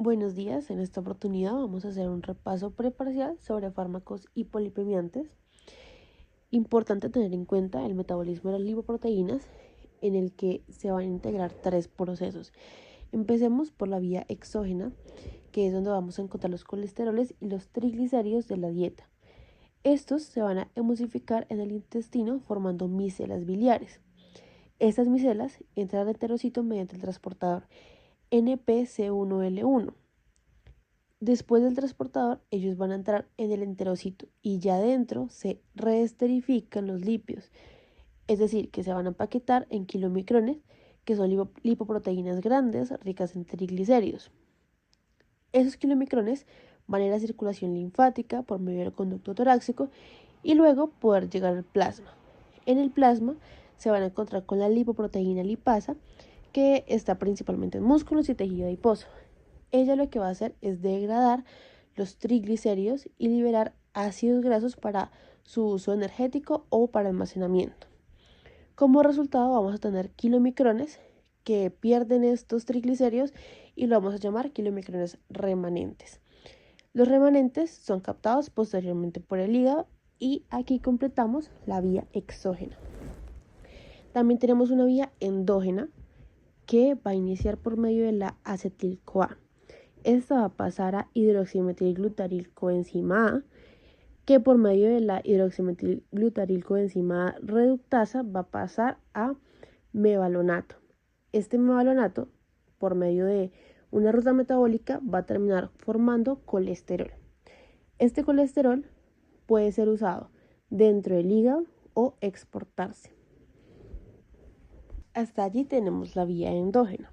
Buenos días, en esta oportunidad vamos a hacer un repaso preparcial sobre fármacos hipolipemiantes. Importante tener en cuenta el metabolismo de las lipoproteínas, en el que se van a integrar tres procesos. Empecemos por la vía exógena, que es donde vamos a encontrar los colesteroles y los triglicéridos de la dieta. Estos se van a emulsificar en el intestino formando micelas biliares. Estas micelas entran al enterocito mediante el transportador NPC1L1. Después del transportador, ellos van a entrar en el enterocito y ya adentro se reesterifican los lípidos, es decir, que se van a empaquetar en kilomicrones, que son lipoproteínas grandes ricas en triglicéridos. Esos kilomicrones van a ir a la circulación linfática por medio del conducto torácico y luego poder llegar al plasma. En el plasma se van a encontrar con la lipoproteína lipasa, que está principalmente en músculos y tejido adiposo. Ella lo que va a hacer es degradar los triglicéridos y liberar ácidos grasos para su uso energético o para almacenamiento. Como resultado vamos a tener kilomicrones que pierden estos triglicéridos y lo vamos a llamar kilomicrones remanentes. Los remanentes son captados posteriormente por el hígado y aquí completamos la vía exógena. También tenemos una vía endógena que va a iniciar por medio de la acetil-CoA. Esta va a pasar a hidroximetilglutarilcoenzima A, que por medio de la hidroximetilglutarilcoenzima A reductasa va a pasar a mevalonato. Este mevalonato, por medio de una ruta metabólica, va a terminar formando colesterol. Este colesterol puede ser usado dentro del hígado o exportarse. Hasta allí tenemos la vía endógena.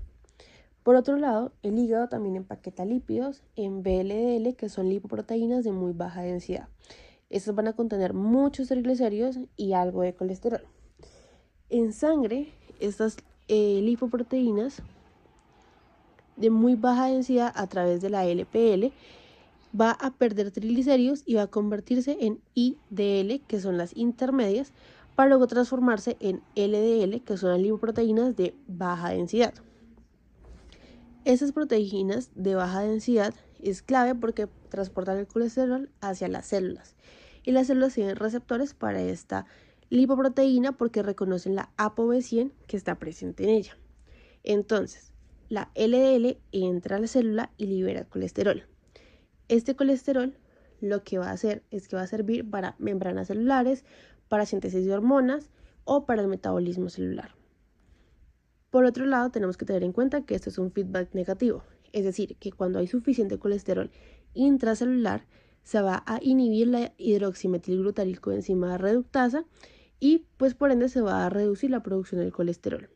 Por otro lado, el hígado también empaqueta lípidos en VLDL, que son lipoproteínas de muy baja densidad. Estas van a contener muchos triglicéridos y algo de colesterol. En sangre, estas lipoproteínas de muy baja densidad a través de la LPL va a perder triglicéridos y va a convertirse en IDL, que son las intermedias, para luego transformarse en LDL, que son las lipoproteínas de baja densidad. Estas proteínas de baja densidad es clave porque transportan el colesterol hacia las células y las células tienen receptores para esta lipoproteína porque reconocen la ApoB100 que está presente en ella. Entonces, la LDL entra a la célula y libera colesterol. Este colesterol lo que va a hacer es que va a servir para membranas celulares, para síntesis de hormonas o para el metabolismo celular. Por otro lado, tenemos que tener en cuenta que esto es un feedback negativo, es decir, que cuando hay suficiente colesterol intracelular, se va a inhibir la hidroximetilglutarilcoenzima reductasa y pues por ende se va a reducir la producción del colesterol.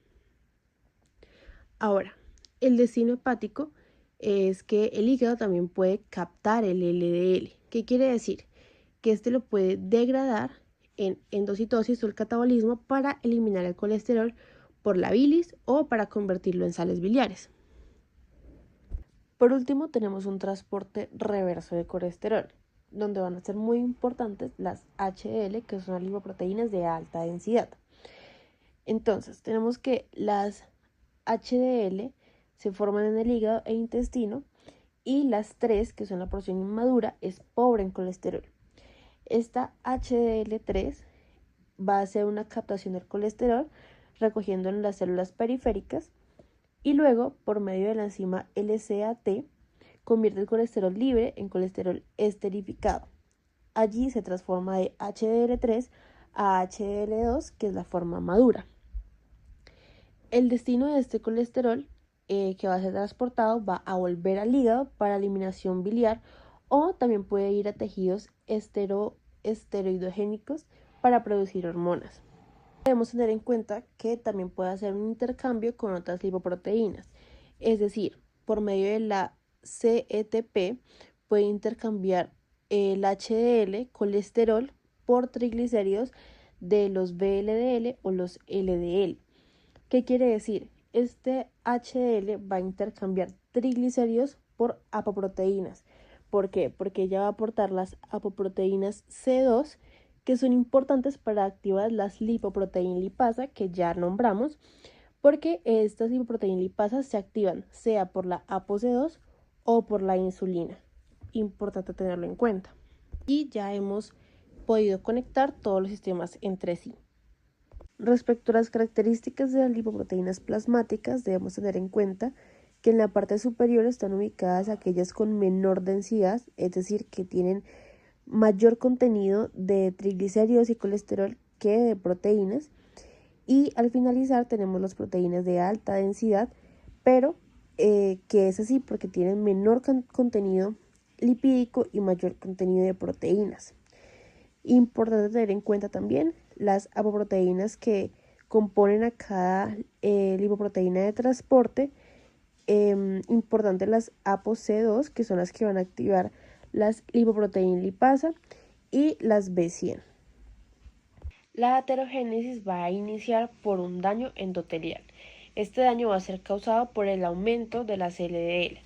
Ahora, el destino hepático es que el hígado también puede captar el LDL. ¿Qué quiere decir? Que este lo puede degradar en endocitosis o el catabolismo para eliminar el colesterol por la bilis o para convertirlo en sales biliares. Por último, tenemos un transporte reverso de colesterol, donde van a ser muy importantes las HDL, que son las lipoproteínas de alta densidad. Entonces, tenemos que las HDL se forman en el hígado e intestino y las 3, que son la porción inmadura, es pobre en colesterol. Esta HDL3 va a hacer una captación del colesterol recogiendo en las células periféricas y luego, por medio de la enzima LCAT, convierte el colesterol libre en colesterol esterificado. Allí se transforma de HDL3 a HDL2, que es la forma madura. El destino de este colesterol que va a ser transportado va a volver al hígado para eliminación biliar o también puede ir a tejidos esteroidogénicos para producir hormonas. Debemos tener en cuenta que también puede hacer un intercambio con otras lipoproteínas, es decir, por medio de la CETP puede intercambiar el HDL, colesterol, por triglicéridos de los VLDL o los LDL. ¿Qué quiere decir? Este HDL va a intercambiar triglicéridos por apoproteínas. ¿Por qué? Porque ella va a aportar las apoproteínas C2, que son importantes para activar las lipoproteína lipasa que ya nombramos, porque estas lipoproteínas lipasas se activan sea por la ApoC2 o por la insulina. Importante tenerlo en cuenta. Y ya hemos podido conectar todos los sistemas entre sí. Respecto a las características de las lipoproteínas plasmáticas, debemos tener en cuenta que en la parte superior están ubicadas aquellas con menor densidad, es decir, que tienen mayor contenido de triglicéridos y colesterol que de proteínas. Y al finalizar tenemos las proteínas de alta densidad, pero que es así porque tienen menor contenido lipídico y mayor contenido de proteínas. Importante tener en cuenta también las apoproteínas que componen a cada lipoproteína de transporte. Importante las ApoC2, que son las que van a activar las lipoproteína lipasa, y las B100. La aterogénesis va a iniciar por un daño endotelial. Este daño va a ser causado por el aumento de las LDL.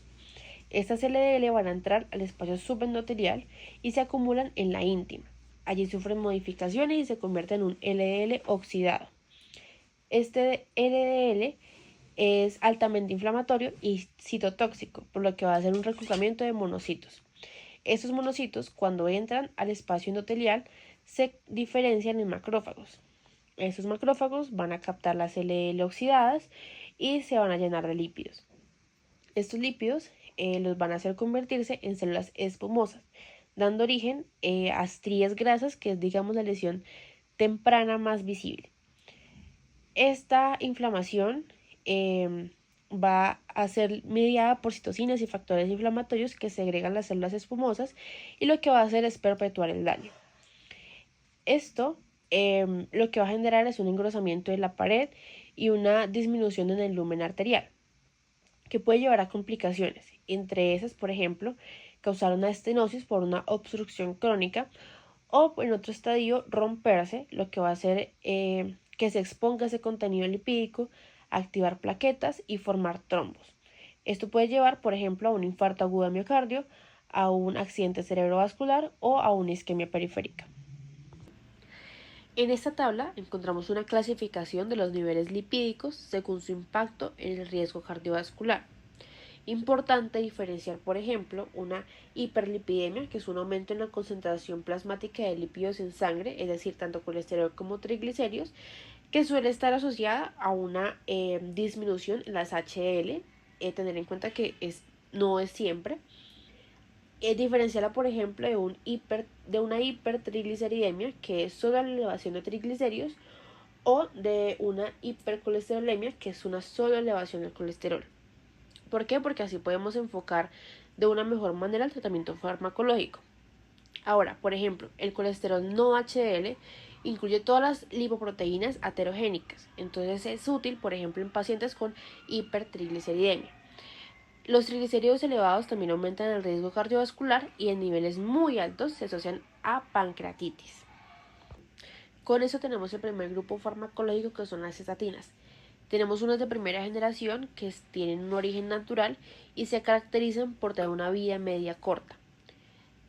Estas LDL van a entrar al espacio subendotelial y se acumulan en la íntima. Allí sufren modificaciones y se convierten en un LDL oxidado. Este LDL es altamente inflamatorio y citotóxico, por lo que va a hacer un reclutamiento de monocitos. Estos monocitos, cuando entran al espacio endotelial, se diferencian en macrófagos. Estos macrófagos van a captar las LDL oxidadas y se van a llenar de lípidos. Estos lípidos los van a hacer convertirse en células espumosas, dando origen a estrías grasas, que es, digamos, la lesión temprana más visible. Esta inflamación va a ser mediada por citocinas y factores inflamatorios que segregan las células espumosas, y lo que va a hacer es perpetuar el daño. Esto lo que va a generar es un engrosamiento de la pared y una disminución en el lumen arterial, que puede llevar a complicaciones, entre esas, por ejemplo, causar una estenosis por una obstrucción crónica, o en otro estadio romperse, lo que va a hacer que se exponga ese contenido lipídico, activar plaquetas y formar trombos. Esto puede llevar, por ejemplo, a un infarto agudo de miocardio, a un accidente cerebrovascular o a una isquemia periférica. En esta tabla encontramos una clasificación de los niveles lipídicos según su impacto en el riesgo cardiovascular. Importante diferenciar, por ejemplo, una hiperlipidemia, que es un aumento en la concentración plasmática de lípidos en sangre, es decir, tanto colesterol como triglicéridos, que suele estar asociada a una disminución en las HDL. Tener en cuenta que no es siempre. Diferenciarla, por ejemplo, de una hipertrigliceridemia, que es solo la elevación de triglicéridos, o de una hipercolesterolemia, que es una sola elevación del colesterol. ¿Por qué? Porque así podemos enfocar de una mejor manera el tratamiento farmacológico. Ahora, por ejemplo, el colesterol no HDL incluye todas las lipoproteínas aterogénicas, entonces es útil, por ejemplo, en pacientes con hipertrigliceridemia. Los triglicéridos elevados también aumentan el riesgo cardiovascular y en niveles muy altos se asocian a pancreatitis. Con eso tenemos el primer grupo farmacológico, que son las estatinas. Tenemos unas de primera generación que tienen un origen natural y se caracterizan por tener una vida media corta.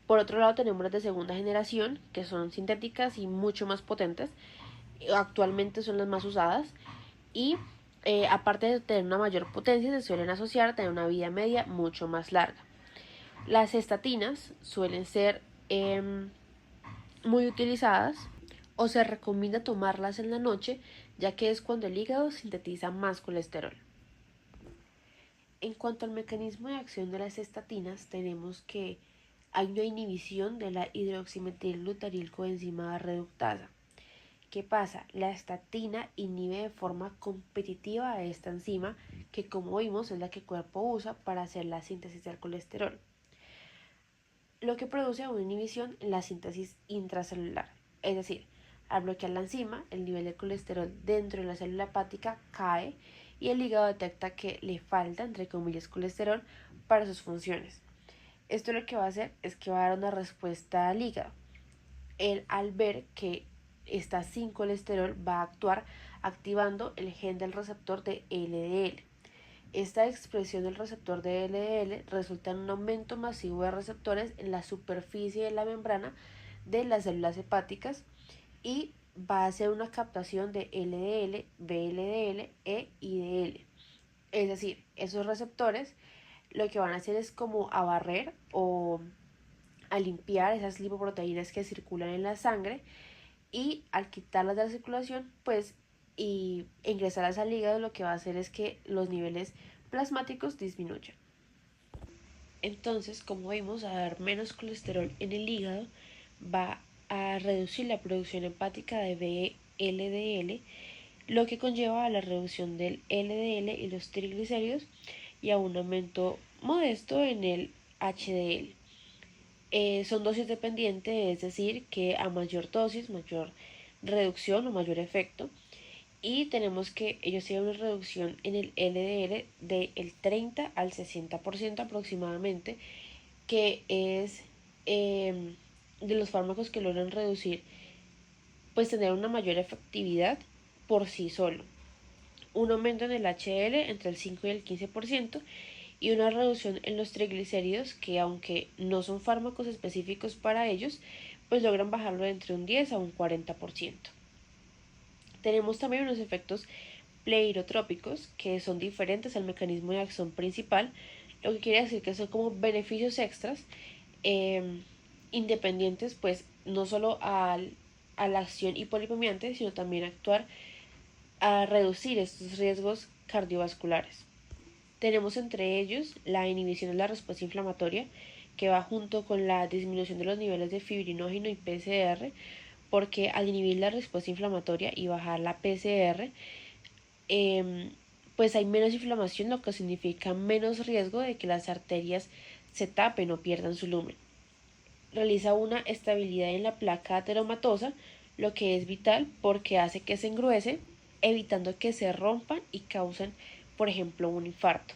Por otro lado tenemos las de segunda generación, que son sintéticas y mucho más potentes. Actualmente son las más usadas y aparte de tener una mayor potencia, se suelen asociar a tener una vida media mucho más larga. Las estatinas suelen ser muy utilizadas, o se recomienda tomarlas en la noche, ya que es cuando el hígado sintetiza más colesterol. En cuanto al mecanismo de acción de las estatinas, tenemos que hay una inhibición de la hidroximetilglutarilcoenzima reductasa. ¿Qué pasa? La estatina inhibe de forma competitiva a esta enzima, que, como vimos, es la que el cuerpo usa para hacer la síntesis del colesterol, lo que produce una inhibición en la síntesis intracelular. Es decir, al bloquear la enzima, el nivel de colesterol dentro de la célula hepática cae y el hígado detecta que le falta, entre comillas, colesterol para sus funciones. Esto lo que va a hacer es que va a dar una respuesta al hígado. Él, al ver que está sin colesterol, va a actuar activando el gen del receptor de LDL. Esta expresión del receptor de LDL resulta en un aumento masivo de receptores en la superficie de la membrana de las células hepáticas y va a hacer una captación de LDL, VLDL e IDL. Es decir, esos receptores lo que van a hacer es como a barrer o a limpiar esas lipoproteínas que circulan en la sangre, y al quitarlas de la circulación, pues, y ingresarlas al hígado, lo que va a hacer es que los niveles plasmáticos disminuyan. Entonces, como vimos, a dar menos colesterol en el hígado va a reducir la producción hepática de VLDL, lo que conlleva a la reducción del LDL y los triglicéridos y a un aumento modesto en el HDL. Son dosis dependientes, es decir, que a mayor dosis, mayor reducción o mayor efecto. Y tenemos que ellos tienen una reducción en el LDL del 30 al 60% aproximadamente, que es de los fármacos que logran reducir, pues tener una mayor efectividad por sí solo. Un aumento en el HDL entre el 5 y el 15%, y una reducción en los triglicéridos que, aunque no son fármacos específicos para ellos, pues logran bajarlo de entre un 10 a un 40%. Tenemos también unos efectos pleirotrópicos que son diferentes al mecanismo de acción principal, lo que quiere decir que son como beneficios extras, eh, independientes, pues no solo a la acción hipolipemiante, sino también actuar a reducir estos riesgos cardiovasculares. Tenemos entre ellos la inhibición de la respuesta inflamatoria, que va junto con la disminución de los niveles de fibrinógeno y PCR, porque al inhibir la respuesta inflamatoria y bajar la PCR, pues hay menos inflamación, lo que significa menos riesgo de que las arterias se tapen o pierdan su lumen. Realiza una estabilidad en la placa ateromatosa, lo que es vital porque hace que se engruese, evitando que se rompan y causen, por ejemplo, un infarto.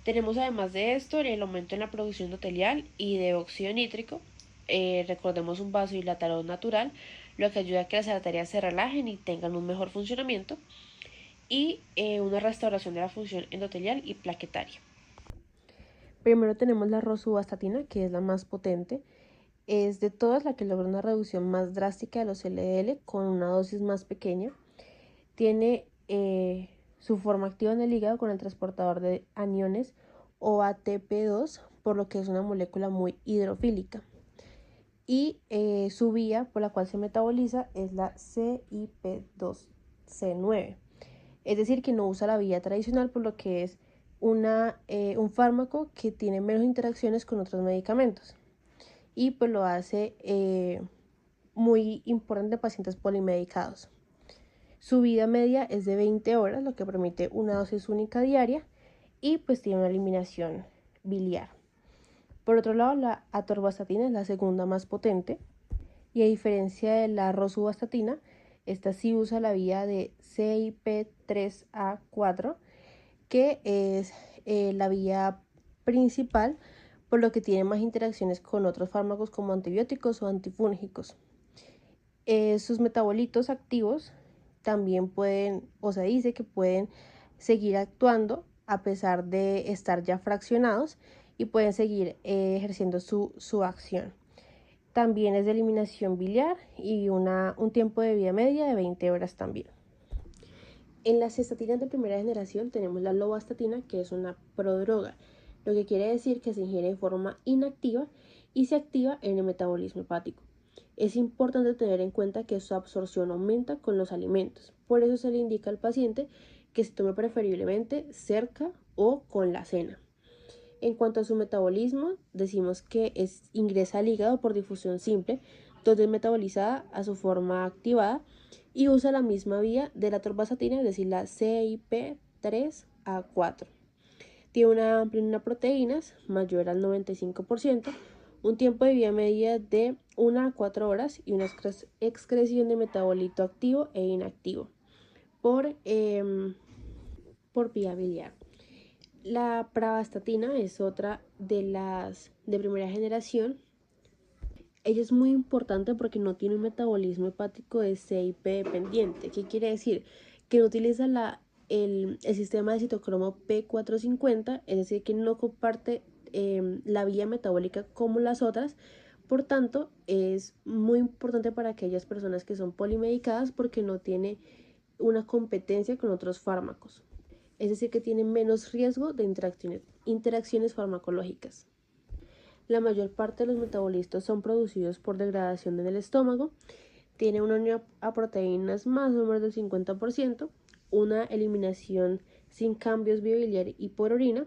Tenemos además de esto el aumento en la producción endotelial y de óxido nítrico. Recordemos un vasodilatador natural, lo que ayuda a que las arterias se relajen y tengan un mejor funcionamiento, y una restauración de la función endotelial y plaquetaria. Primero tenemos la rosuvastatina, que es la más potente. Es de todas la que logra una reducción más drástica de los LDL con una dosis más pequeña. Tiene su forma activa en el hígado con el transportador de aniones o ATP2, por lo que es una molécula muy hidrofílica. Y su vía por la cual se metaboliza es la CYP2C9. Es decir, que no usa la vía tradicional, por lo que es un fármaco que tiene menos interacciones con otros medicamentos. Y pues lo hace muy importante en pacientes polimedicados. Su vida media es de 20 horas, lo que permite una dosis única diaria, y pues tiene una eliminación biliar. Por otro lado, la atorvastatina es la segunda más potente, y a diferencia de la rosuvastatina, esta sí usa la vía de CYP3A4, que es la vía principal, por lo que tiene más interacciones con otros fármacos como antibióticos o antifúngicos. Sus metabolitos activos también pueden, o se dice que pueden seguir actuando a pesar de estar ya fraccionados, y pueden seguir ejerciendo su acción. También es de eliminación biliar y un tiempo de vida media de 20 horas también. En las estatinas de primera generación tenemos la lovastatina, que es una prodroga, lo que quiere decir que se ingiere de forma inactiva y se activa en el metabolismo hepático. Es importante tener en cuenta que su absorción aumenta con los alimentos, por eso se le indica al paciente que se tome preferiblemente cerca o con la cena. En cuanto a su metabolismo, decimos que ingresa al hígado por difusión simple, donde es metabolizada a su forma activada y usa la misma vía de la atorvastatina, es decir, la CYP3A4. Tiene una amplia en proteínas mayor al 95%, un tiempo de vida media de 1 a 4 horas y una excreción de metabolito activo e inactivo por vía biliar. La pravastatina es otra de las de primera generación. Ella es muy importante porque no tiene un metabolismo hepático de CYP dependiente. ¿Qué quiere decir? Que no utiliza el sistema de citocromo P450, es decir, que no comparte la vía metabólica como las otras. Por tanto, es muy importante para aquellas personas que son polimedicadas porque no tiene una competencia con otros fármacos. es decir, que tienen menos riesgo de interacciones farmacológicas. La mayor parte de los metabolistas son producidos por degradación en el estómago, tiene una unión a proteínas más o menos del 50%, una eliminación sin cambios biobiliar y por orina,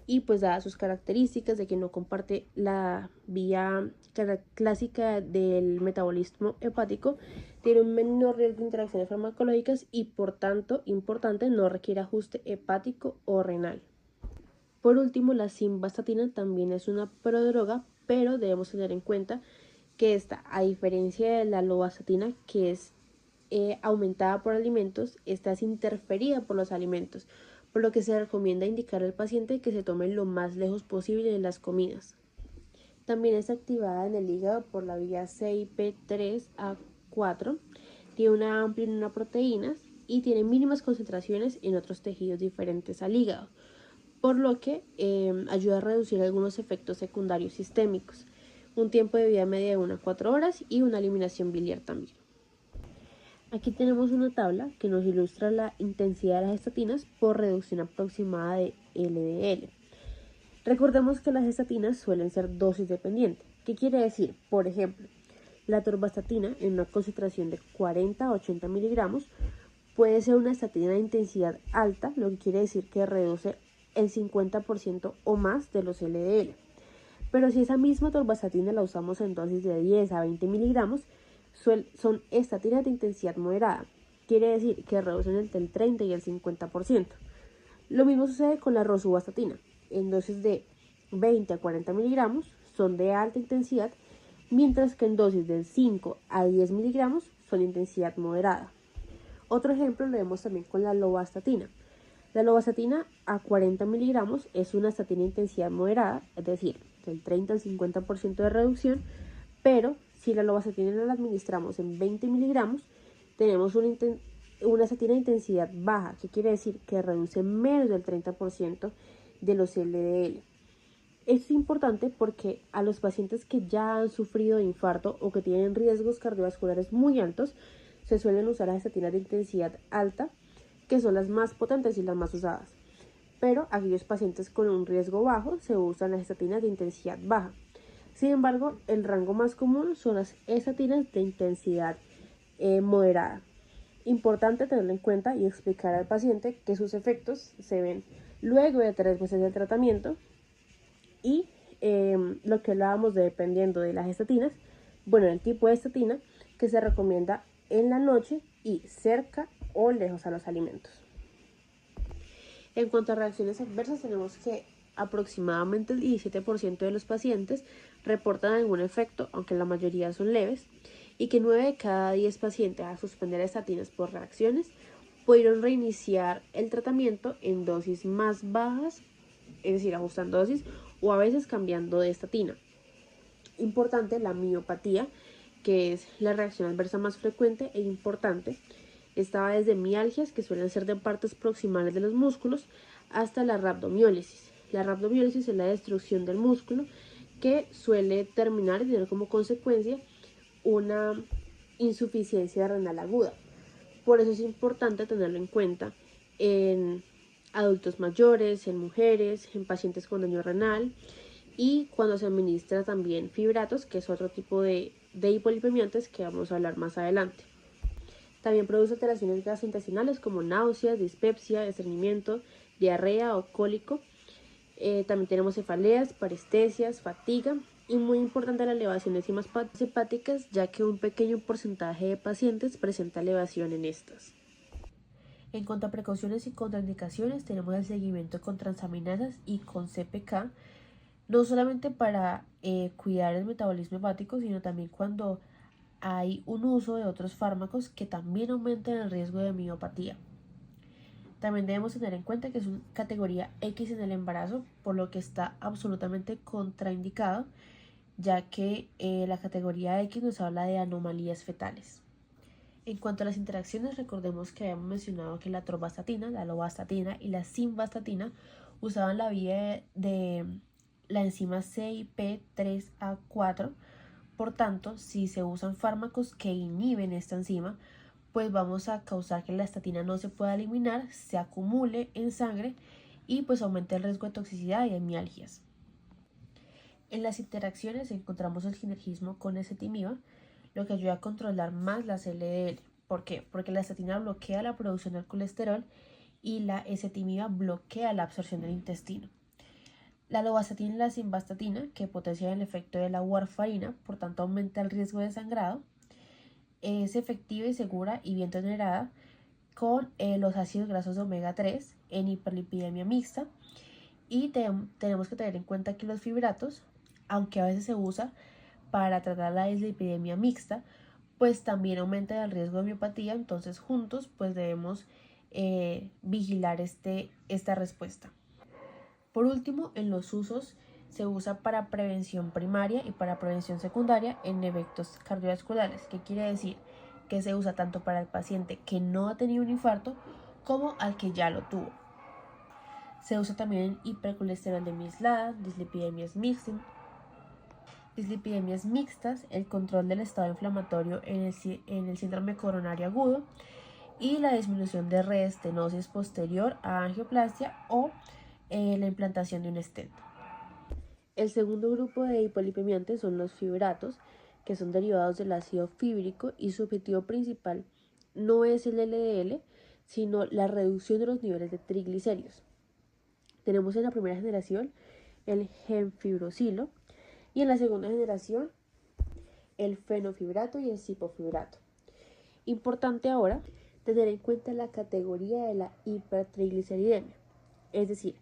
y pues dadas sus características de que no comparte la vía clásica del metabolismo hepático, tiene un menor riesgo de interacciones farmacológicas y por tanto, importante, no requiere ajuste hepático o renal. Por último, la simvastatina también es una prodroga, pero debemos tener en cuenta que esta, a diferencia de la lovastatina, que es aumentada por alimentos, esta es interferida por los alimentos, por lo que se recomienda indicar al paciente que se tome lo más lejos posible de las comidas. También es activada en el hígado por la vía CYP3A4, tiene una amplia unión a proteínas y tiene mínimas concentraciones en otros tejidos diferentes al hígado, por lo que ayuda a reducir algunos efectos secundarios sistémicos, un tiempo de vida media de 1 a 4 horas y una eliminación biliar también. Aquí tenemos una tabla que nos ilustra la intensidad de las estatinas por reducción aproximada de LDL. Recordemos que las estatinas suelen ser dosis dependientes. ¿Qué quiere decir? Por ejemplo, la atorvastatina en una concentración de 40 a 80 miligramos puede ser una estatina de intensidad alta, lo que quiere decir que reduce el 50% o más de los LDL. Pero si esa misma atorvastatina la usamos en dosis de 10 a 20 miligramos, son estatinas de intensidad moderada. Quiere decir que reducen entre el 30 y el 50%. Lo mismo sucede con la rosuvastatina. En dosis de 20 a 40 miligramos son de alta intensidad, mientras que en dosis de 5 a 10 miligramos son de intensidad moderada. Otro ejemplo lo vemos también con la lovastatina. La lovastatina a 40 miligramos es una estatina de intensidad moderada, es decir, del 30 al 50% de reducción, pero si la lovastatina la administramos en 20 miligramos, tenemos una estatina de intensidad baja, que quiere decir que reduce menos del 30% de los LDL. Esto es importante porque a los pacientes que ya han sufrido de infarto o que tienen riesgos cardiovasculares muy altos, se suelen usar las estatinas de intensidad alta, que son las más potentes y las más usadas. Pero aquellos pacientes con un riesgo bajo se usan las estatinas de intensidad baja. Sin embargo, el rango más común son las estatinas de intensidad moderada. Importante tenerlo en cuenta y explicar al paciente que sus efectos se ven luego de 3 meses del tratamiento y lo que hablábamos de dependiendo de las estatinas, bueno, el tipo de estatina que se recomienda en la noche y cerca o lejos a los alimentos. En cuanto a reacciones adversas, tenemos que aproximadamente el 17% de los pacientes reportan algún efecto, aunque la mayoría son leves, y que 9 de cada 10 pacientes a suspender estatinas por reacciones pudieron reiniciar el tratamiento en dosis más bajas, es decir, ajustando dosis o a veces cambiando de estatina. Importante, la miopatía, que es la reacción adversa más frecuente e importante. Esta va desde mialgias, que suelen ser de partes proximales de los músculos, hasta la rhabdomiólisis. La rhabdomiólisis es la destrucción del músculo que suele terminar y tener como consecuencia una insuficiencia renal aguda. Por eso es importante tenerlo en cuenta en adultos mayores, en mujeres, en pacientes con daño renal y cuando se administra también fibratos, que es otro tipo de hipolipemiantes que vamos a hablar más adelante. También produce alteraciones gastrointestinales como náuseas, dispepsia, estreñimiento, diarrea o cólico. También tenemos cefaleas, parestesias, fatiga y muy importante la elevación de enzimas hepáticas, ya que un pequeño porcentaje de pacientes presenta elevación en estas. En cuanto a precauciones y contraindicaciones, tenemos el seguimiento con transaminasas y con CPK, no solamente para cuidar el metabolismo hepático, sino también cuando hay un uso de otros fármacos que también aumentan el riesgo de miopatía. También debemos tener en cuenta que es una categoría X en el embarazo, por lo que está absolutamente contraindicado, ya que la categoría X nos habla de anomalías fetales. En cuanto a las interacciones, recordemos que habíamos mencionado que la atorvastatina, la lovastatina y la simvastatina usaban la vía de la enzima CYP3A4. Por tanto, si se usan fármacos que inhiben esta enzima, pues vamos a causar que la estatina no se pueda eliminar, se acumule en sangre y pues aumente el riesgo de toxicidad y de mialgias. En las interacciones encontramos el sinergismo con ezetimiba, lo que ayuda a controlar más las LDL. ¿Por qué? Porque la estatina bloquea la producción del colesterol y la ezetimiba bloquea la absorción del intestino. La lovastatina y la simvastatina, que potencian el efecto de la warfarina, por tanto aumenta el riesgo de sangrado, es efectiva y segura y bien tolerada con los ácidos grasos de omega 3 en hiperlipidemia mixta. Y tenemos que tener en cuenta que los fibratos, aunque a veces se usa para tratar la dislipidemia mixta, pues también aumenta el riesgo de miopatía. Entonces juntos pues debemos vigilar esta respuesta. Por último, en los usos se usa para prevención primaria y para prevención secundaria en eventos cardiovasculares. ¿Qué quiere decir? Que se usa tanto para el paciente que no ha tenido un infarto como al que ya lo tuvo. Se usa también en hipercolesterolemia aislada, dislipidemias mixtas, el control del estado inflamatorio en el síndrome coronario agudo y la disminución de reestenosis posterior a angioplastia o la implantación de un stent. El segundo grupo de hipolipemiantes son los fibratos, que son derivados del ácido fíbrico y su objetivo principal no es el LDL, sino la reducción de los niveles de triglicéridos. Tenemos en la primera generación el gemfibrosilo y en la segunda generación el fenofibrato y el cipofibrato. Importante ahora tener en cuenta la categoría de la hipertrigliceridemia, es decir,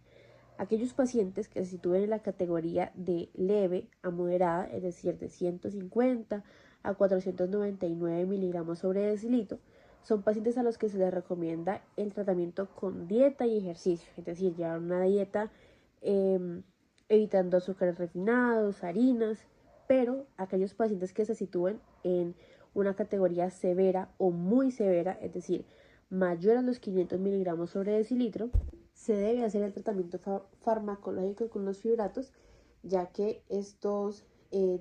aquellos pacientes que se sitúen en la categoría de leve a moderada, es decir, de 150 a 499 miligramos sobre decilitro, son pacientes a los que se les recomienda el tratamiento con dieta y ejercicio, es decir, llevar una dieta evitando azúcares refinados, harinas, pero aquellos pacientes que se sitúen en una categoría severa o muy severa, es decir, mayor a los 500 miligramos sobre decilitro, se debe hacer el tratamiento farmacológico con los fibratos, ya que estos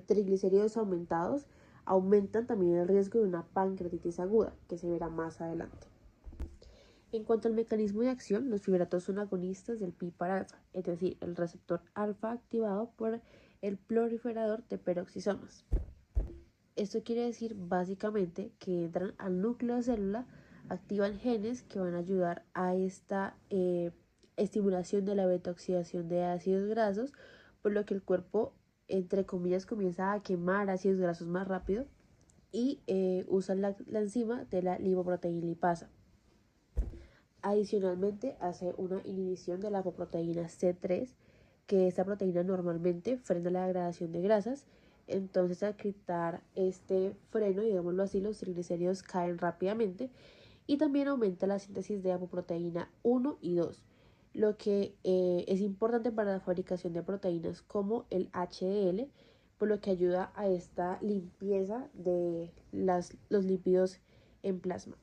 triglicéridos aumentados aumentan también el riesgo de una pancreatitis aguda, que se verá más adelante. En cuanto al mecanismo de acción, los fibratos son agonistas del PPAR-alfa, es decir, el receptor alfa activado por el proliferador de peroxisomas. Esto quiere decir básicamente que entran al núcleo de célula, activan genes que van a ayudar a esta estimulación de la beta-oxidación de ácidos grasos, por lo que el cuerpo, entre comillas, comienza a quemar ácidos grasos más rápido y usan la enzima de la lipoproteína lipasa. Adicionalmente, hace una inhibición de la apoproteína C3, que esta proteína normalmente frena la degradación de grasas. Entonces, al quitar este freno, digámoslo así, los triglicéridos caen rápidamente y también aumenta la síntesis de apoproteína 1 y 2, lo que es importante para la fabricación de proteínas como el HDL, por lo que ayuda a esta limpieza de los lípidos en plasma.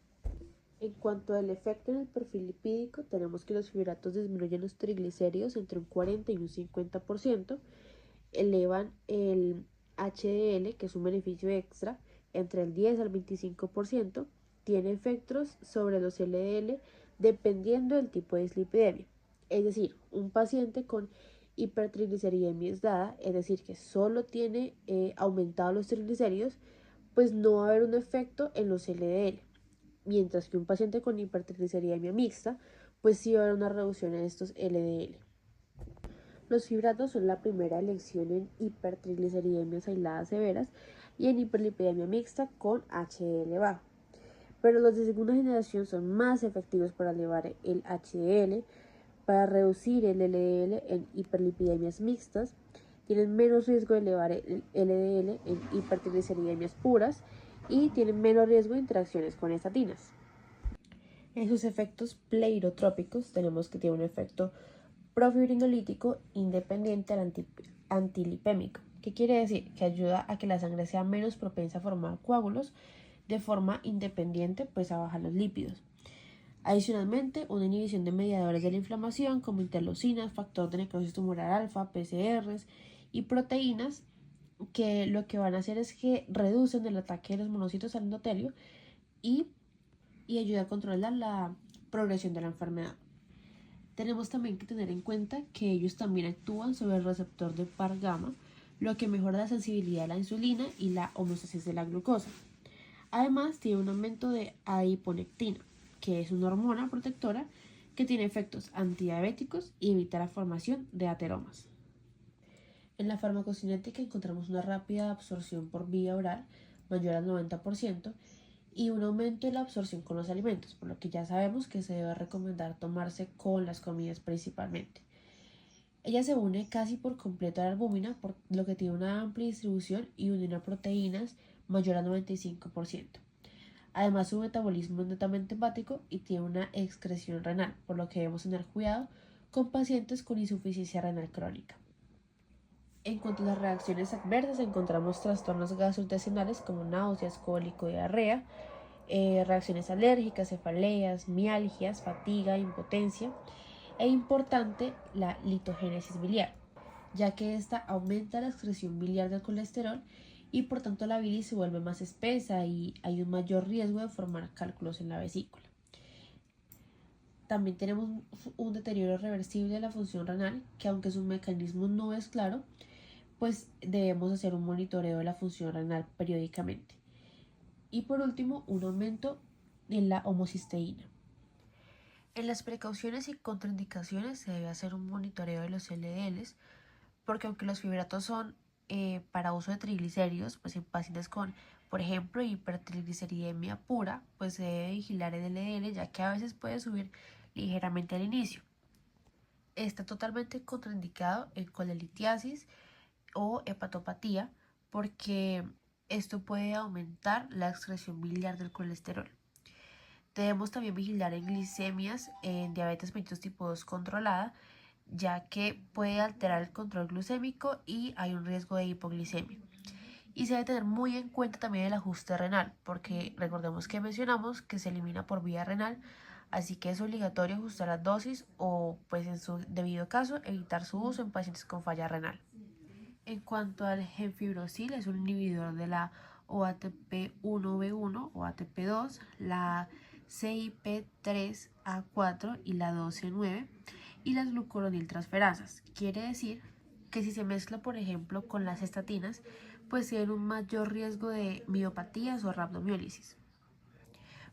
En cuanto al efecto en el perfil lipídico, tenemos que los fibratos disminuyen los triglicéridos entre un 40 y un 50%, elevan el HDL, que es un beneficio extra, entre el 10 al 25%, tiene efectos sobre los LDL dependiendo del tipo de dislipidemia. Es decir, un paciente con hipertrigliceridemia aislada, es decir, que solo tiene aumentados los triglicéridos, pues no va a haber un efecto en los LDL. Mientras que un paciente con hipertrigliceridemia mixta, pues sí va a haber una reducción en estos LDL. Los fibratos son la primera elección en hipertrigliceridemias aisladas severas y en hiperlipidemia mixta con HDL bajo. Pero los de segunda generación son más efectivos para elevar el HDL, para reducir el LDL en hiperlipidemias mixtas, tienen menos riesgo de elevar el LDL en hipertrigliceridemias puras y tienen menos riesgo de interacciones con estatinas. En sus efectos plerotrópicos tenemos que tiene un efecto profibrinolítico independiente al antilipémico. ¿Qué quiere decir? Que ayuda a que la sangre sea menos propensa a formar coágulos de forma independiente, pues a bajar los lípidos. Adicionalmente, una inhibición de mediadores de la inflamación como interleucinas, factor de necrosis tumoral alfa, PCRs y proteínas, que lo que van a hacer es que reducen el ataque de los monocitos al endotelio y y ayuda a controlar la progresión de la enfermedad. Tenemos también que tener en cuenta que ellos también actúan sobre el receptor de par gamma, lo que mejora la sensibilidad a la insulina y la homeostasis de la glucosa. Además, tiene un aumento de adiponectina, que es una hormona protectora que tiene efectos antidiabéticos y evita la formación de ateromas. En la farmacocinética encontramos una rápida absorción por vía oral, mayor al 90%, y un aumento en la absorción con los alimentos, por lo que ya sabemos que se debe recomendar tomarse con las comidas principalmente. Ella se une casi por completo a la albúmina, por lo que tiene una amplia distribución y une a proteínas mayor al 95%. Además, su metabolismo es netamente hepático y tiene una excreción renal, por lo que debemos tener cuidado con pacientes con insuficiencia renal crónica. En cuanto a las reacciones adversas, encontramos trastornos gastrointestinales como náuseas, cólico, diarrea, reacciones alérgicas, cefaleas, mialgias, fatiga, impotencia e importante la litogénesis biliar, ya que esta aumenta la excreción biliar del colesterol y por tanto la bilis se vuelve más espesa y hay un mayor riesgo de formar cálculos en la vesícula. También tenemos un deterioro reversible de la función renal, que aunque su mecanismo no es claro, pues debemos hacer un monitoreo de la función renal periódicamente. Y por último, un aumento en la homocisteína. En las precauciones y contraindicaciones se debe hacer un monitoreo de los LDLs, porque aunque los fibratos son para uso de triglicéridos, pues en pacientes con, por ejemplo, hipertrigliceridemia pura, pues se debe vigilar el LDL, ya que a veces puede subir ligeramente al inicio. Está totalmente contraindicado en colelitiasis o hepatopatía, porque esto puede aumentar la excreción biliar del colesterol. Debemos también vigilar en glicemias en diabetes mellitus tipo 2 controlada, ya que puede alterar el control glucémico y hay un riesgo de hipoglicemia. Y se debe tener muy en cuenta también el ajuste renal, porque recordemos que mencionamos que se elimina por vía renal, así que es obligatorio ajustar las dosis o, pues en su debido caso, evitar su uso en pacientes con falla renal. En cuanto al gemfibrosil, es un inhibidor de la OATP1B1 o ATP2, la CYP3A4 y la 12-9 y las glucuroniltransferasas. Quiere decir que si se mezcla, por ejemplo, con las estatinas, pues tienen un mayor riesgo de miopatías o rhabdomiólisis.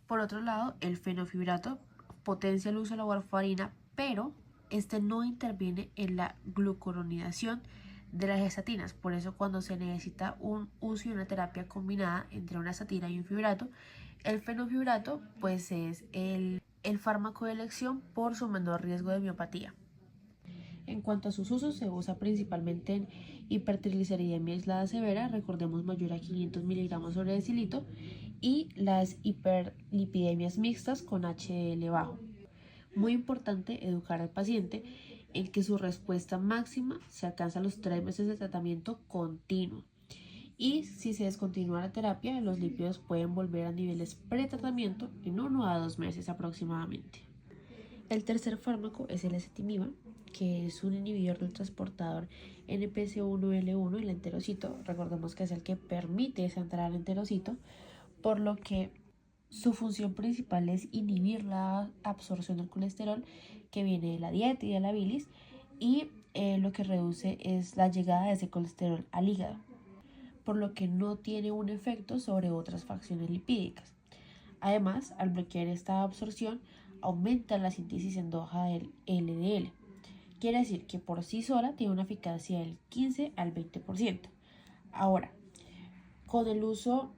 Por otro lado, el fenofibrato potencia el uso de la warfarina, pero este no interviene en la glucuronidación de las estatinas. Por eso, cuando se necesita un uso y una terapia combinada entre una estatina y un fibrato, el fenofibrato pues es el fármaco de elección por su menor riesgo de miopatía. En cuanto a sus usos, se usa principalmente en hipertrigliceridemia aislada severa, recordemos mayor a 500 miligramos sobre decilitro, y las hiperlipidemias mixtas con HDL bajo. Muy importante educar al paciente en que su respuesta máxima se alcanza a los 3 meses de tratamiento continuo. Y si se descontinúa la terapia, los lípidos pueden volver a niveles pretratamiento en 1 a 2 meses aproximadamente. El tercer fármaco es el ezetimiba, que es un inhibidor del transportador NPC1L1 y el enterocito. Recordemos que es el que permite esa entrada al enterocito, por lo que su función principal es inhibir la absorción del colesterol que viene de la dieta y de la bilis, y lo que reduce es la llegada de ese colesterol al hígado, por lo que no tiene un efecto sobre otras fracciones lipídicas. Además, al bloquear esta absorción, aumenta la síntesis endógena del LDL. Quiere decir que por sí sola tiene una eficacia del 15 al 20%. Ahora, con el uso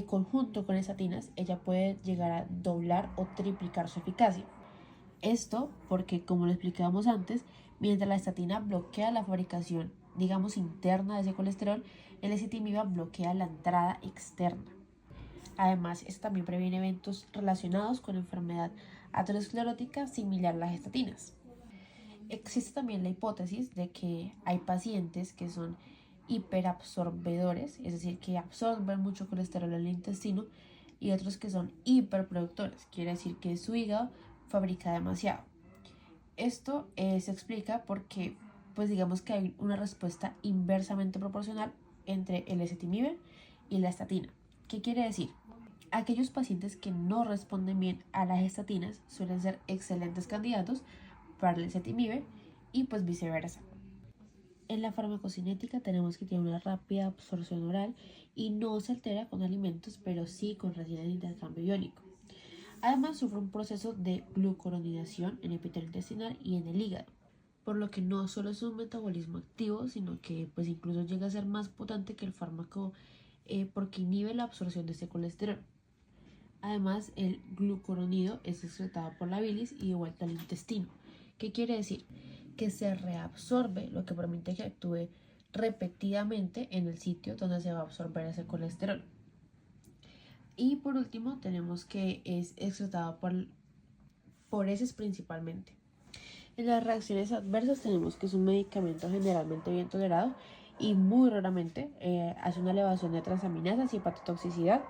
conjunto con estatinas, ella puede llegar a doblar o triplicar su eficacia. Esto porque, como lo explicábamos antes, mientras la estatina bloquea la fabricación, digamos, interna de ese colesterol, el ezetimiba bloquea la entrada externa. Además, esto también previene eventos relacionados con enfermedad aterosclerótica similar a las estatinas. Existe también la hipótesis de que hay pacientes que son hiperabsorbedores, es decir, que absorben mucho colesterol en el intestino, y otros que son hiperproductores, quiere decir que su hígado fabrica demasiado. Esto se explica porque, pues digamos que hay una respuesta inversamente proporcional entre el ezetimibe y la estatina. ¿Qué quiere decir? Aquellos pacientes que no responden bien a las estatinas suelen ser excelentes candidatos para el ezetimibe y pues viceversa. En la farmacocinética tenemos que tiene una rápida absorción oral y no se altera con alimentos, pero sí con resinas de intercambio iónico. Además, sufre un proceso de glucuronidación en el epitelio intestinal y en el hígado, por lo que no solo es un metabolismo activo, sino que pues incluso llega a ser más potente que el fármaco porque inhibe la absorción de este colesterol. Además, el glucuronido es excretado por la bilis y de vuelta al intestino. ¿Qué quiere decir? Que se reabsorbe, lo que permite que actúe repetidamente en el sitio donde se va a absorber ese colesterol. Y por último, tenemos que es excretado por heces principalmente. En las reacciones adversas tenemos que es un medicamento generalmente bien tolerado y muy raramente hace una elevación de transaminasas y hepatotoxicidad.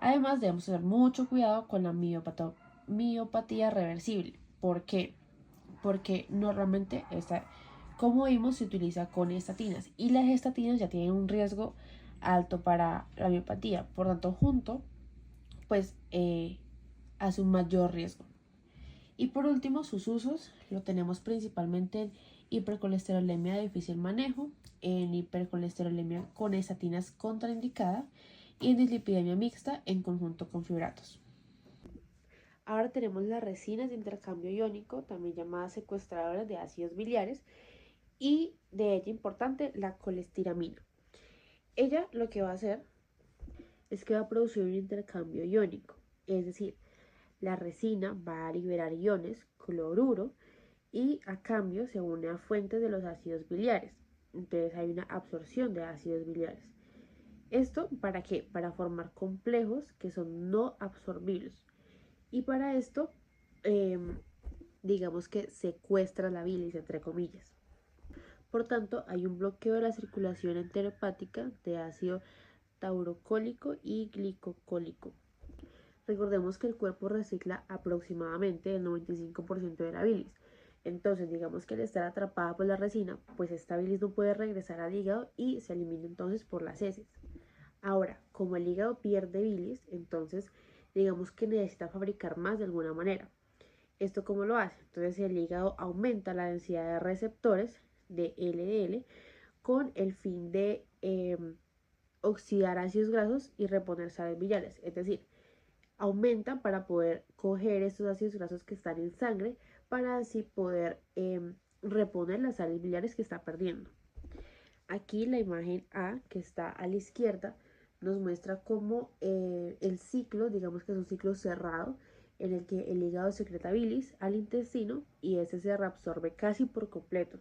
Además, debemos tener mucho cuidado con la miopatía reversible. ¿Por qué? Porque normalmente como vimos, se utiliza con estatinas y las estatinas ya tienen un riesgo alto para la miopatía. Por tanto, junto, pues hace un mayor riesgo. Y por último, sus usos lo tenemos principalmente en hipercolesterolemia de difícil manejo, en hipercolesterolemia con estatinas contraindicada y en dislipidemia mixta en conjunto con fibratos. Ahora tenemos las resinas de intercambio iónico, también llamadas secuestradoras de ácidos biliares, y de ella importante la colestiramina. Ella lo que va a hacer es que va a producir un intercambio iónico, es decir, la resina va a liberar iones, cloruro, y a cambio se une a fuentes de los ácidos biliares. Entonces hay una absorción de ácidos biliares. ¿Esto para qué? Para formar complejos que son no absorbibles. Y para esto, digamos que secuestra la bilis, entre comillas. Por tanto, hay un bloqueo de la circulación enterohepática de ácido taurocólico y glicocólico. Recordemos que el cuerpo recicla aproximadamente el 95% de la bilis. Entonces, digamos que al estar atrapada por la resina, pues esta bilis no puede regresar al hígado y se elimina entonces por las heces. Ahora, como el hígado pierde bilis, entonces digamos que necesita fabricar más de alguna manera. ¿Esto cómo lo hace? Entonces el hígado aumenta la densidad de receptores de LDL con el fin de oxidar ácidos grasos y reponer sales biliares. Es decir, aumenta para poder coger estos ácidos grasos que están en sangre para así poder reponer las sales biliares que está perdiendo. Aquí la imagen A, que está a la izquierda, nos muestra cómo el ciclo, digamos que es un ciclo cerrado, en el que el hígado secreta bilis al intestino y ese se reabsorbe casi por completo.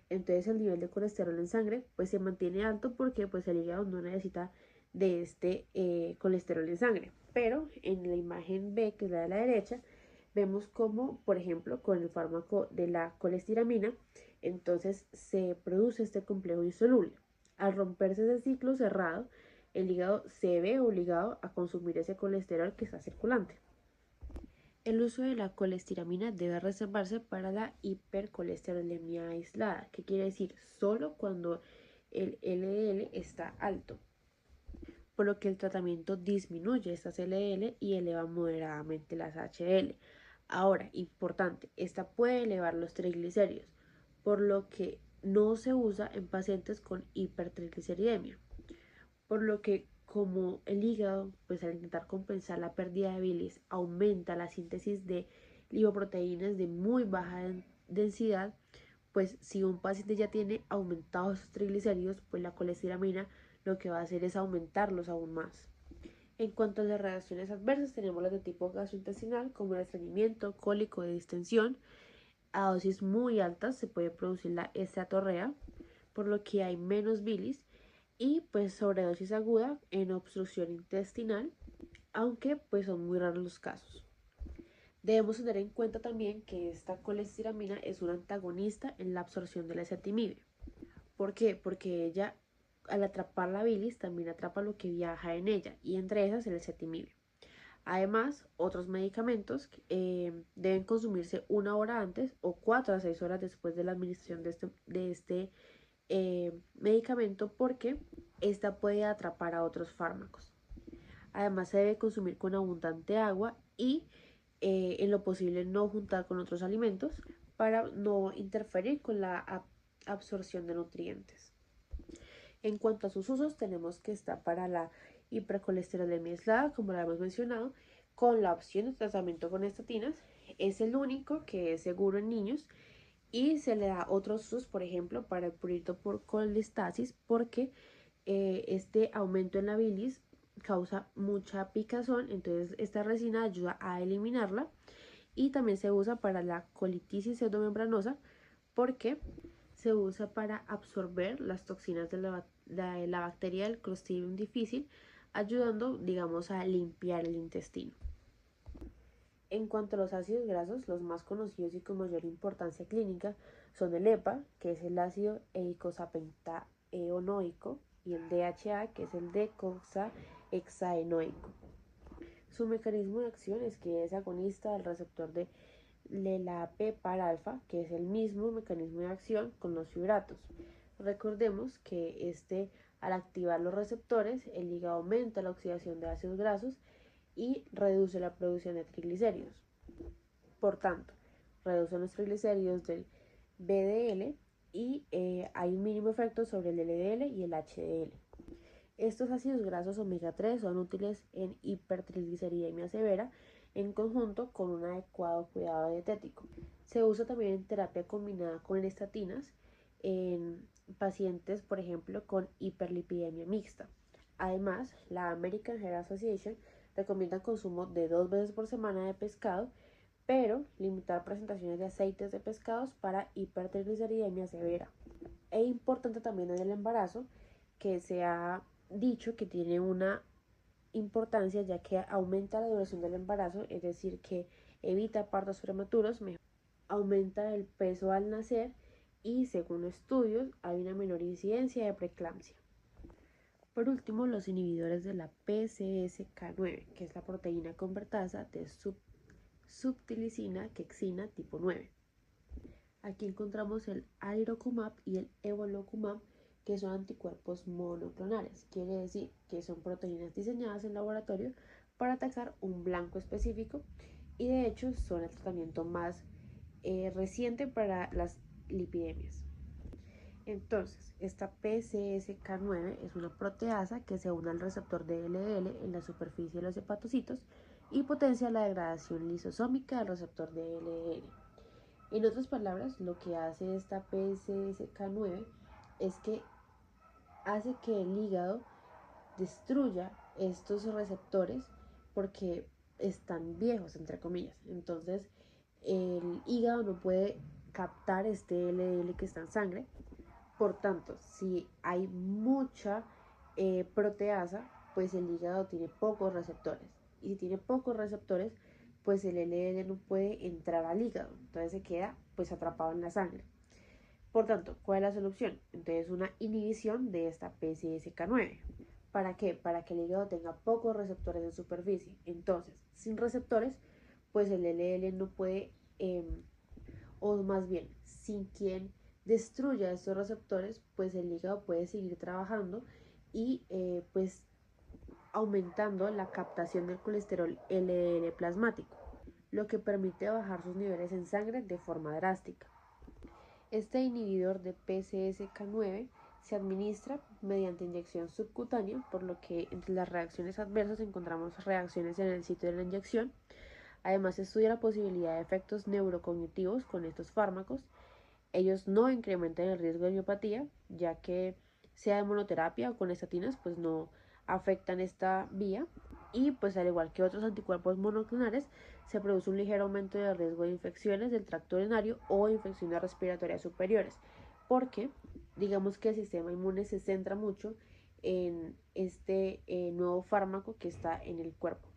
Entonces el nivel de colesterol en sangre pues se mantiene alto porque pues el hígado no necesita de este colesterol en sangre. Pero en la imagen B, que es la de la derecha, vemos como, por ejemplo, con el fármaco de la colestiramina, entonces se produce este complejo insoluble. Al romperse ese ciclo cerrado, el hígado se ve obligado a consumir ese colesterol que está circulante. El uso de la colestiramina debe reservarse para la hipercolesterolemia aislada, que quiere decir solo cuando el LDL está alto, por lo que el tratamiento disminuye estas LDL y eleva moderadamente las HDL. Ahora, importante, esta puede elevar los triglicéridos, por lo que no se usa en pacientes con hipertrigliceridemia, por lo que como el hígado, pues al intentar compensar la pérdida de bilis, aumenta la síntesis de lipoproteínas de muy baja densidad, pues si un paciente ya tiene aumentados sus triglicéridos, pues la colestiramina lo que va a hacer es aumentarlos aún más. En cuanto a las reacciones adversas, tenemos las de tipo gastrointestinal, como el estreñimiento, cólico de distensión. A dosis muy altas se puede producir la esteatorrea, por lo que hay menos bilis, y pues sobredosis aguda en obstrucción intestinal, aunque pues son muy raros los casos. Debemos tener en cuenta también que esta colestiramina es un antagonista en la absorción de la ezetimibe. ¿Por qué? Porque ella, al atrapar la bilis, también atrapa lo que viaja en ella, y entre esas el ezetimibe. Además, otros medicamentos deben consumirse 1 hora antes o 4 a 6 horas después de la administración de este medicamento porque esta puede atrapar a otros fármacos. Además se debe consumir con abundante agua y en lo posible no juntar con otros alimentos para no interferir con la absorción de nutrientes. En cuanto a sus usos, tenemos que está para la hipercolesterolemia aislada, como la hemos mencionado, con la opción de tratamiento con estatinas. Es el único que es seguro en niños y se le da otros usos, por ejemplo, para el prurito por colestasis, porque este aumento en la bilis causa mucha picazón, entonces esta resina ayuda a eliminarla. Y también se usa para la colitis pseudomembranosa porque se usa para absorber las toxinas de la bacteria del Clostridium difficile, ayudando, digamos, a limpiar el intestino. En cuanto a los ácidos grasos, los más conocidos y con mayor importancia clínica son el EPA, que es el ácido eicosapentaenoico, y el DHA, que es el decoxahexaenoico. Su mecanismo de acción es que es agonista del receptor de la PPAR-alfa, que es el mismo mecanismo de acción con los fibratos. Recordemos que al activar los receptores, el hígado aumenta la oxidación de ácidos grasos y reduce la producción de triglicéridos. Por tanto, reduce los triglicéridos del VDL y hay un mínimo efecto sobre el LDL y el HDL. Estos ácidos grasos omega 3 son útiles en hipertrigliceridemia severa en conjunto con un adecuado cuidado dietético. Se usa también en terapia combinada con estatinas en pacientes, por ejemplo, con hiperlipidemia mixta. Además, la American Heart Association recomienda el consumo de 2 veces por semana de pescado, pero limitar presentaciones de aceites de pescados para hipertrigliceridemia severa. Es importante también en el embarazo que se ha dicho que tiene una importancia ya que aumenta la duración del embarazo, es decir, que evita partos prematuros, aumenta el peso al nacer y según estudios hay una menor incidencia de preeclampsia. Por último, los inhibidores de la PCSK9, que es la proteína convertasa de subtilisina quexina tipo 9. Aquí encontramos el alirocumab y el evolocumab, que son anticuerpos monoclonales. Quiere decir que son proteínas diseñadas en laboratorio para atacar un blanco específico y de hecho son el tratamiento más reciente para las lipidemias. Entonces, esta PCSK9 es una proteasa que se une al receptor de LDL en la superficie de los hepatocitos y potencia la degradación lisosómica del receptor de LDL. En otras palabras, lo que hace esta PCSK9 es que hace que el hígado destruya estos receptores porque están viejos, entre comillas. Entonces, el hígado no puede captar este LDL que está en sangre. Por tanto, si hay mucha proteasa, pues el hígado tiene pocos receptores. Y si tiene pocos receptores, pues el LDL no puede entrar al hígado. Entonces se queda pues atrapado en la sangre. Por tanto, ¿cuál es la solución? Entonces una inhibición de esta PCSK9. ¿Para qué? Para que el hígado tenga pocos receptores en superficie. Entonces, sin receptores, pues el LDL no puede, o más bien, sin quien destruya estos receptores, pues el hígado puede seguir trabajando y pues aumentando la captación del colesterol LDL plasmático, lo que permite bajar sus niveles en sangre de forma drástica. Este inhibidor de PCSK9 se administra mediante inyección subcutánea, por lo que entre las reacciones adversas encontramos reacciones en el sitio de la inyección. Además, se estudia la posibilidad de efectos neurocognitivos con estos fármacos. Ellos no incrementan el riesgo de miopatía, ya que sea de monoterapia o con estatinas, pues no afectan esta vía. Y pues al igual que otros anticuerpos monoclonales, se produce un ligero aumento del riesgo de infecciones del tracto urinario o infecciones respiratorias superiores, porque digamos que el sistema inmune se centra mucho en este nuevo fármaco que está en el cuerpo.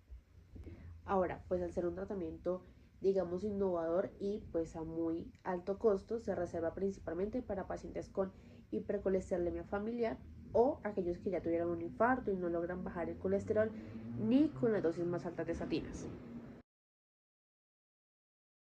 Ahora, pues al ser un tratamiento, digamos, innovador y pues a muy alto costo, se reserva principalmente para pacientes con hipercolesterolemia familiar o aquellos que ya tuvieron un infarto y no logran bajar el colesterol ni con las dosis más altas de estatinas.